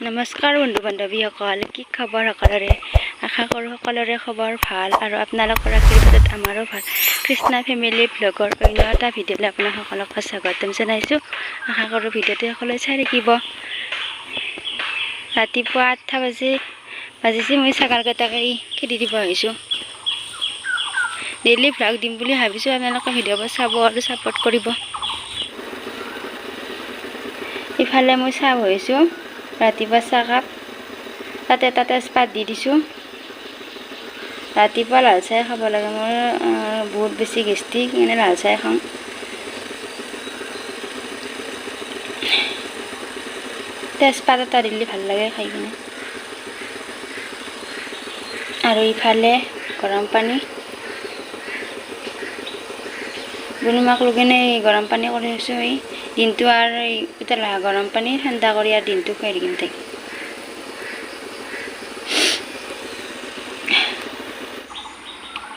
নমস্কাৰ বন্ধু বান্ধৱীসকল, কি খবৰ সকলোৰে? আশা কৰোঁ সকলোৰে খবৰ ভাল আৰু আপোনালোকৰ আশীৰ্বাদত আমাৰো ভাল। কৃষ্ণা ফেমিলি ব্লগৰ অন্য এটা ভিডিঅ'লৈ আপোনাক সকলোকে স্বাগতম জনাইছোঁ। আশা কৰোঁ ভিডিঅ'টো সকলোৱে চাই থাকিব। ৰাতিপুৱা 8টা বাজিছে। মই ছাগলকেইটাকে খেদি দিব আহিছোঁ। ডেইলি ভ্লগ দিম বুলি ভাবিছোঁ, আপোনালোকে ভিডিঅ'বোৰ চাব আৰু ছাপোৰ্ট কৰিব। ইফালে মই চাহ বহিছোঁ, ৰাতিপুৱা চাহকাপ তাতে এটা তেজপাত দি দিছোঁ। ৰাতিপুৱা লাল চাহ খাব লাগে, মোৰ বহুত বেছি গেষ্ট্ৰিক, সেইকাৰণে লাল চাহ খাওঁ। তেজপাত এটা দিলে ভাল লাগে খাই কিনে। আৰু ইফালে গৰম পানী বুনুমাক লৈ কিনে গৰম পানী কৰি আছোঁ। এই দিনটো আৰু উতলা গৰম পানী ঠাণ্ডা কৰি আৰু দিনটো খুৱাই কিনে থাকি।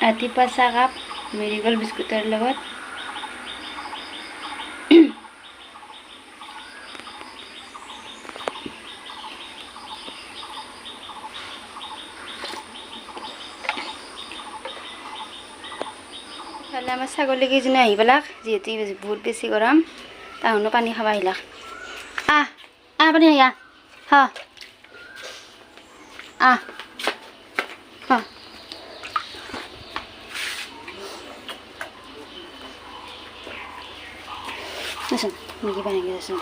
ৰাতিপুৱা চাহকাপ মেৰিগ'ল্ড বিস্কুটৰ লগত। ইফালে আমাৰ ছাগলীকেইজনী আহি পেলাক, যিহেতু বহুত বেছি গৰম, তাহোনো পানী খাব আহিলাক। পানী আহ দেচোন মেগী পানী দেচোন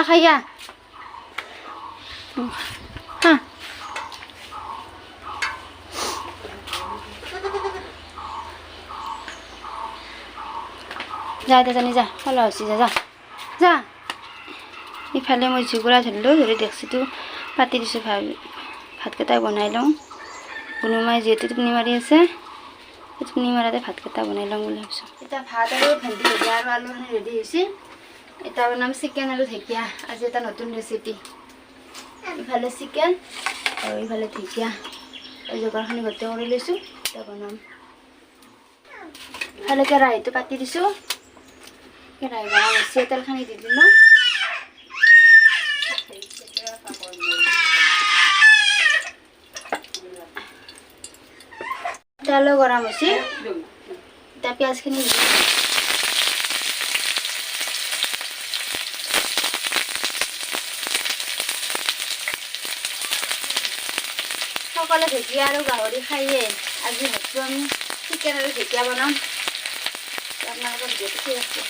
খাইয়া যা জানি যা ফলা হৈছে যা। ইফালে মই জুগুৰা ধৰিলোঁ, ধৰি ডেক্সিটো পাতি দিছোঁ। ভাতকেইটা বনাই লওঁ। বুনুমাই যিহেতু টোপনি মাৰি আছে, টোপনি মাৰাতে ভাতকেইটা বনাই লওঁ বুলি ভাবিছোঁ। এতিয়া ভাত আৰু ভেন্দি ভজা আৰু আলুখিনি ৰেডি হৈছে। এতিয়া বনাম চিকেন আৰু ঢেকীয়া। আজি এটা নতুন ৰেচিপি। ইফালে চিকেন আৰু ইফালে ঢেকীয়া, এই যোগাৰখিনি গোটেই কৰি লৈছোঁ। এতিয়া বনাম। ইফালে কেৰাহীটো পাতি দিছোঁ। কেৰাহী গৰম হৈছে, তেলখিনি দি দিলোঁ। তেলো গৰম হৈছে, এতিয়া পিঁয়াজখিনি দি দিলোঁ। সকলোৱে ঢেকীয়া আৰু গাহৰি খায়ে, আজি ভাবিছোঁ আমি চিকেন আৰু ঢেকীয়া বনাম। আপোনালোকৰ ভিডিঅ'টো ঠিক আছে।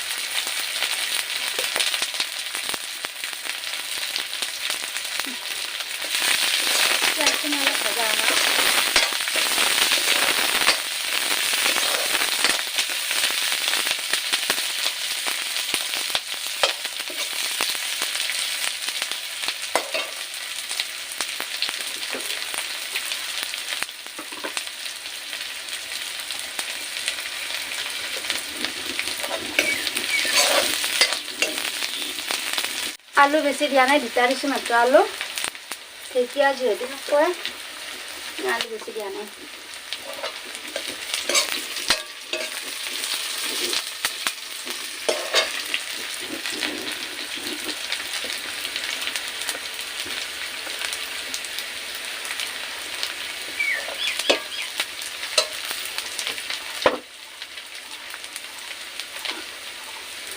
পিঁয়াজখিনি অলপ ভজা হ'ব। আলু বেছি দিয়া নাই, দুটা দিছোঁ মাত্ৰ আলু। ঢেকীয়া যিহেতু নোখোৱাই, আলু বেছি দিয়া নাই।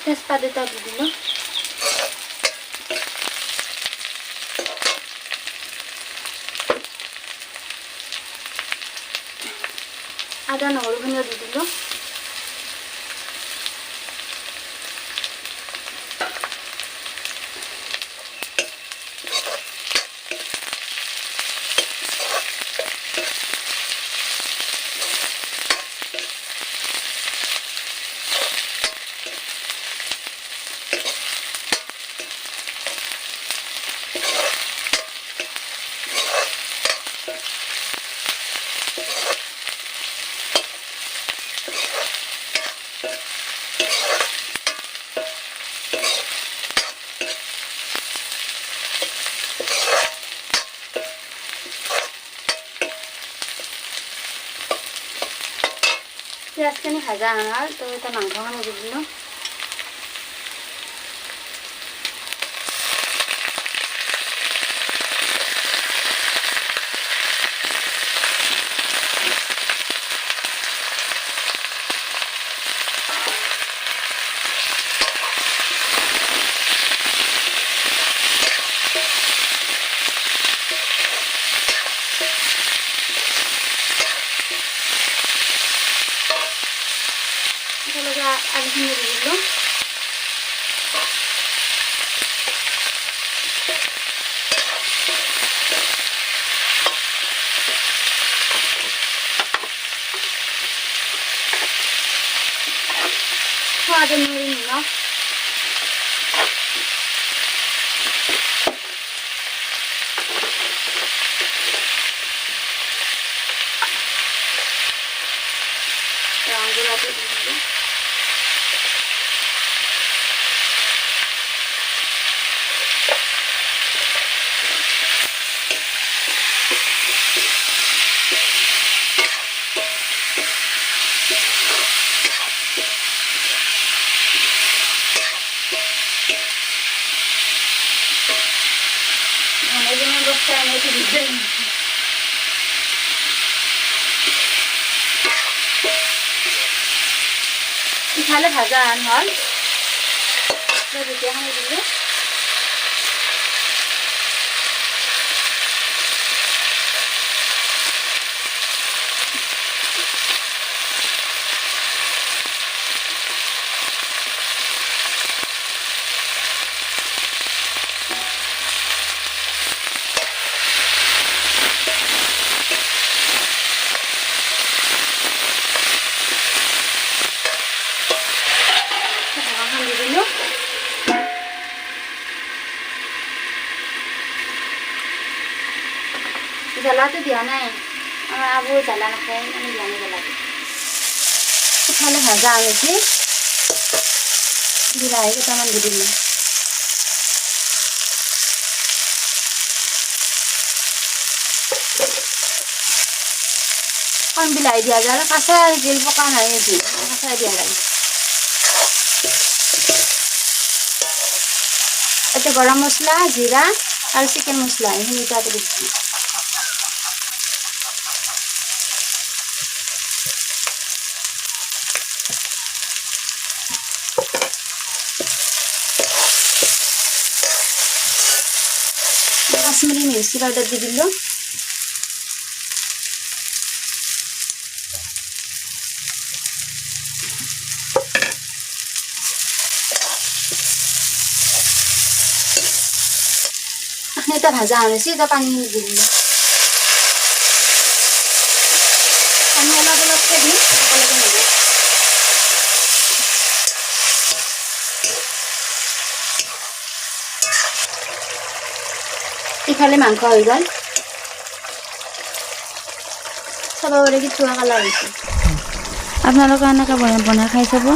তেজপাত দুটা দি দিলোঁ। আদা নহৰুখিনিও দি দিলোঁ। পিঁয়াজখিনি ভাজা হ'ল, তো এটা মাংসখিনি দি দিলোঁ। পানীখিনি দি দিলোঁ। সোৱাদ অনুসৰি নিমখ, ৰং গুড়াটো দি দিলোঁ। বস্তা এনেকে দিতে ইফালে ভাজা আন হ'ল যেতিয়া সানি দিলোঁ। জ্বলাটো দিয়া নাই, আমাৰ আবু জ্বলা নাখায়, আমি দিয়া নাই জ্বলাটো। ইফালে ভাজা আনিছি, বিলাহী কেইটামান দি দিলোঁ। কম বিলাহী দিয়া যায়, কাঁচা জেল পকা নাই আজি, কাঁচাই দিয়া যায়। এতিয়া গৰম মছলা, জিৰা আৰু চিকেন মছলা এইখিনি তাতে দিছোঁ। কাশ্মীরি মির্চি পাউডার দিয়ে দিল। এটা ভাজা আনিছি, এটা পানি দিয়ে দিল। পানি অলপ অলপকে দিম, একেলগে নেব। ইফালে মাংস হৈ গ'ল, চাব পাৰে কি ধোৱা কালাৰ হৈছে। আপোনালোকে এনেকৈ বনাই খাই চাব,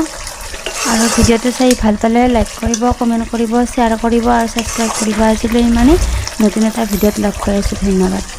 আৰু ভিডিঅ'টো চাই ভাল পালে লাইক কৰিব, কমেণ্ট কৰিব, শ্বেয়াৰ কৰিব আৰু ছাবস্ক্ৰাইব কৰিব। আজিলৈ মানে নতুন এটা ভিডিঅ'ত লগ পাই আছোঁ। ধন্যবাদ।